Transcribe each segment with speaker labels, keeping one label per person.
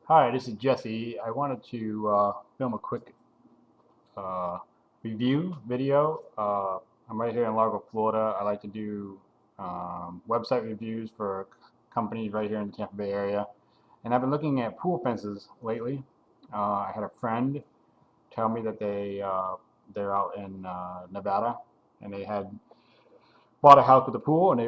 Speaker 1: Hi, this is Jesse. I wanted to film a quick uh, review video. I'm right here in Largo, Florida. I like to do website reviews for companies right here in the Tampa Bay area. And I've been looking at pool fences lately. I had a friend tell me that they're out in Nevada, and they had bought a house with a pool, and they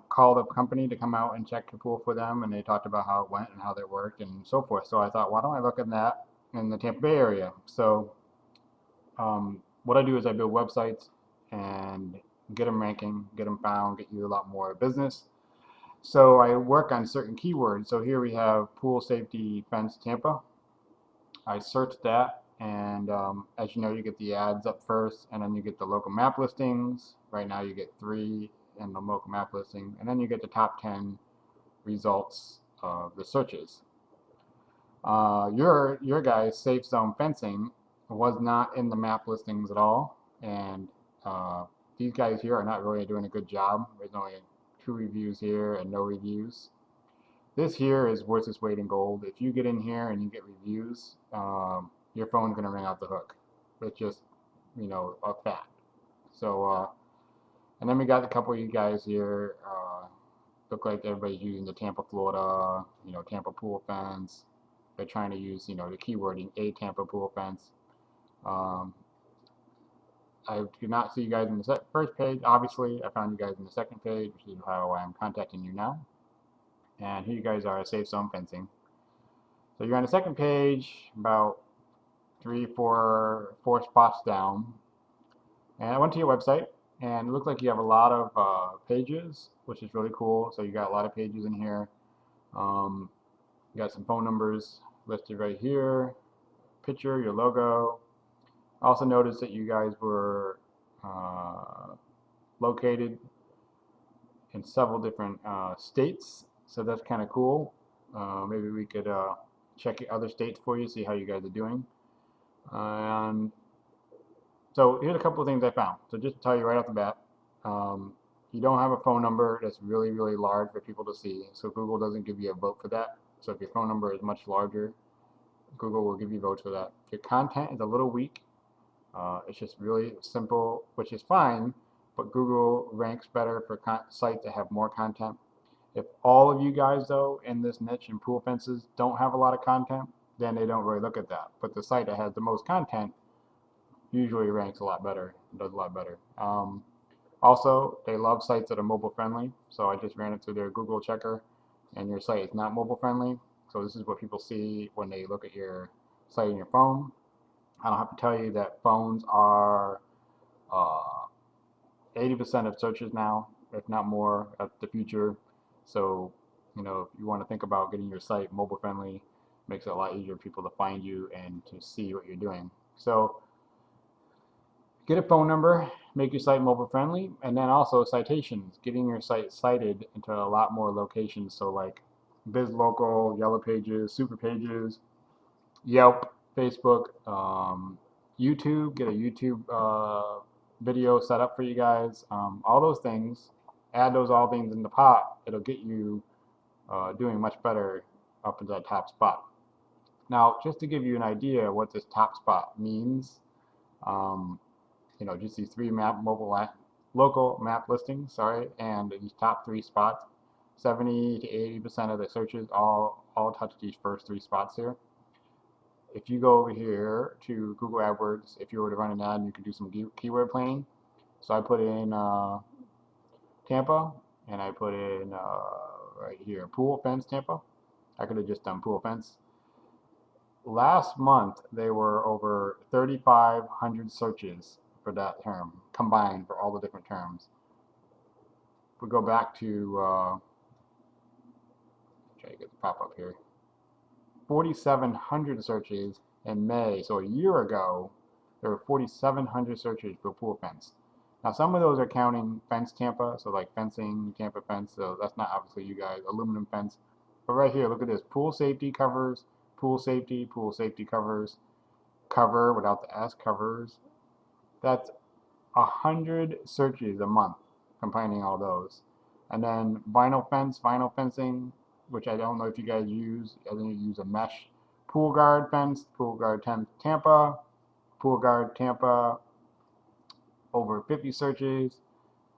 Speaker 1: called a company to come out and check the pool for them, and they talked about how it went and how they worked and so forth. So I thought, why don't I look at that in the Tampa Bay area? So what I do is I build websites and get them ranking, get them found, get you a lot more business. So I work on certain keywords. So here we have pool safety fence Tampa. I search that, and as you know, you get the ads up first, and then you get the local map listings. Right now, you get three in the local map listing, and then you get the top 10 results of the searches. Your guys' safe zone fencing was not in the map listings at all, and these guys here are not really doing a good job. There's only 2 reviews here and no reviews. This here is worth its weight in gold. If you get in here and you get reviews, your phone's gonna ring out the hook. It's just, a fact. So, and then we got a couple of you guys here. Look like everybody's using the Tampa, Florida, Tampa pool fence. They're trying to use, the keywording a Tampa pool fence. Um, I do not see you guys in the first page. Obviously, I found you guys in the second page, which is how I'm contacting you now. And here you guys are, safe zone fencing. So you're on the second page, about three, four spots down. And I went to your website, and it looks like you have a lot of pages, which is really cool. So you got a lot of pages in here. You got some phone numbers listed right here, picture, your logo. I also noticed that you guys were located in several different states, so that's kind of cool. Maybe we could check other states for you, see how you guys are doing. And so here's a couple of things I found. So just to tell you right off the bat, um, you don't have a phone number that's really, really large for people to see. So Google doesn't give you a vote for that. So if your phone number is much larger, Google will give you votes for that. Your content is a little weak. It's just really simple, which is fine, but Google ranks better for sites that have more content. If all of you guys, though, in this niche in pool fences don't have a lot of content, then they don't really look at that. But the site that has the most content usually ranks a lot better, does a lot better. Also, they love sites that are mobile friendly. So I just ran it through their Google checker, and your site is not mobile friendly. So this is what people see when they look at your site on your phone. I don't have to tell you that phones are 80% of searches now, if not more, of the future. So, if you want to think about getting your site mobile friendly, makes it a lot easier for people to find you and to see what you're doing. So, get a phone number, make your site mobile friendly, and then also citations, getting your site cited into a lot more locations. So, like BizLocal, Yellow Pages, Super Pages, Yelp, Facebook, YouTube, get a YouTube video set up for you guys. All those things, add those all things in the pot. It'll get you doing much better up into that top spot. Now, just to give you an idea what this top spot means, um, just these three local map listings, sorry, and these top 3 spots, 70 to 80% of the searches all touch these first 3 spots here. If you go over here to Google AdWords, if you were to run an ad, you could do some keyword planning. So I put in Tampa, and I put in right here pool fence Tampa. I could have just done pool fence. Last month, there were over 3,500 searches for that term combined for all the different terms. If we go back to try to get the pop up here, 4,700 searches in May. So a year ago, there were 4,700 searches for pool fence. Now some of those are counting fence Tampa, so like fencing, Tampa fence, so that's not obviously you guys, aluminum fence. But right here, look at this, pool safety covers, pool safety covers, cover without the S, covers. That's 100 searches a month, combining all those. And then vinyl fencing, which I don't know if you guys use. I think you use a mesh Pool Guard fence, Pool Guard Tampa, Pool Guard Tampa, over 50 searches,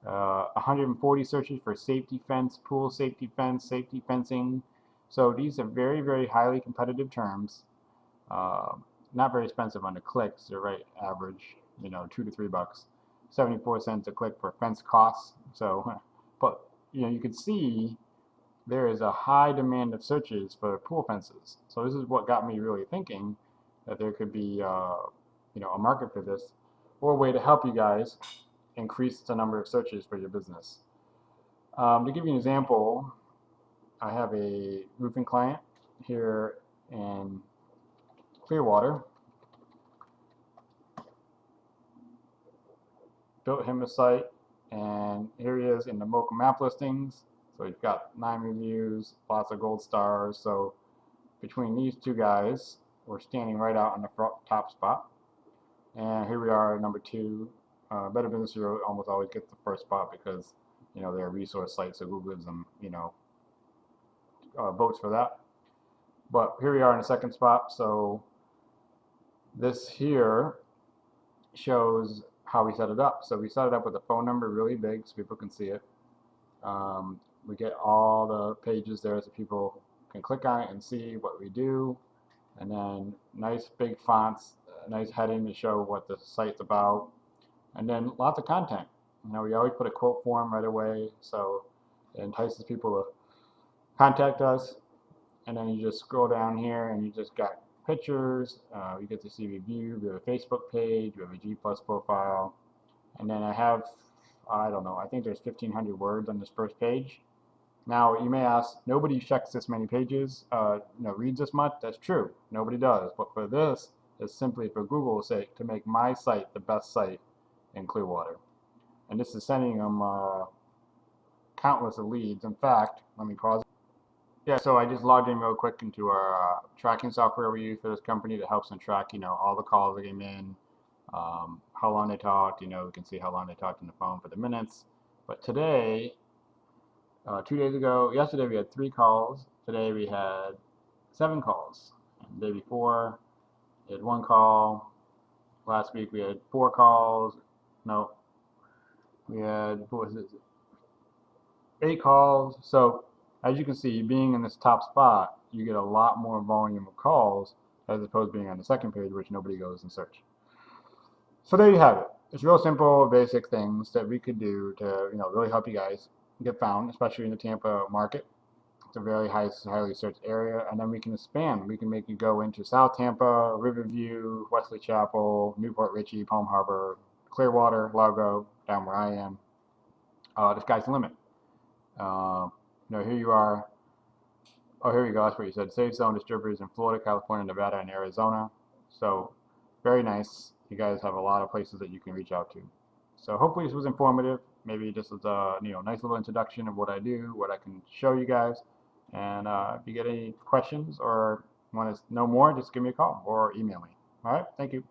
Speaker 1: 140 searches for safety fence, pool safety fence, safety fencing. So these are very, very highly competitive terms. Uh, Not very expensive on the clicks. They're right average, you know, $2 to $3. 74 cents a click for fence costs. So, but you know, you can see there is a high demand of searches for pool fences. So this is what got me really thinking that there could be, you know, a market for this, or a way to help you guys increase the number of searches for your business. To give you an example, I have a roofing client here in Clearwater. Built him a site, and here he is in the Mocha map listings. So he's got 9 reviews, lots of gold stars. So between these two guys, we're standing right out on the front, top spot. And here we are, number 2. Better Business Bureau almost always gets the first spot because, you know, they're a resource site, so Google gives them, you know, votes for that. But here we are in the second spot. So this here shows how we set it up. So we set it up with a phone number really big so people can see it. We get all the pages there so people can click on it and see what we do. And then nice big fonts, nice heading to show what the site's about. And then lots of content. You know, we always put a quote form right away, so it entices people to contact us. And then you just scroll down here and you just got pictures. You get to see review. We have a Facebook page. We have a G+ profile. And then I have, I don't know, I think there's 1,500 words on this first page. Now you may ask, nobody checks this many pages, you know, reads this much. That's true, nobody does. But for this, it's simply for Google's sake to make my site the best site in Clearwater. And this is sending them countless of leads. In fact, let me pause. Yeah, so I just logged in real quick into our tracking software we use for this company that helps them track, you know, all the calls that came in, how long they talked. You know, we can see how long they talked on the phone for the minutes. But today, 2 days ago, yesterday we had 3 calls. Today we had 7 calls. And the day before, we had 1 call. Last week we had 4 calls. No, we had, what was it, 8 calls. So as you can see, being in this top spot, you get a lot more volume of calls as opposed to being on the second page, which nobody goes and search. So there you have it. It's real simple, basic things that we could do to, you know, really help you guys get found, especially in the Tampa market. It's a very highly searched area, and then we can expand. We can make you go into South Tampa, Riverview, Wesley Chapel, Newport Richey, Palm Harbor, Clearwater, Largo, down where I am. The sky's the limit. You know, here you are. Oh, here we go. That's what you said. Safe zone distributors in Florida, California, Nevada, and Arizona. So very nice. You guys have a lot of places that you can reach out to. So hopefully this was informative. Maybe this was a, you know, nice little introduction of what I do, what I can show you guys. And if you get any questions or want to know more, just give me a call or email me. All right. Thank you.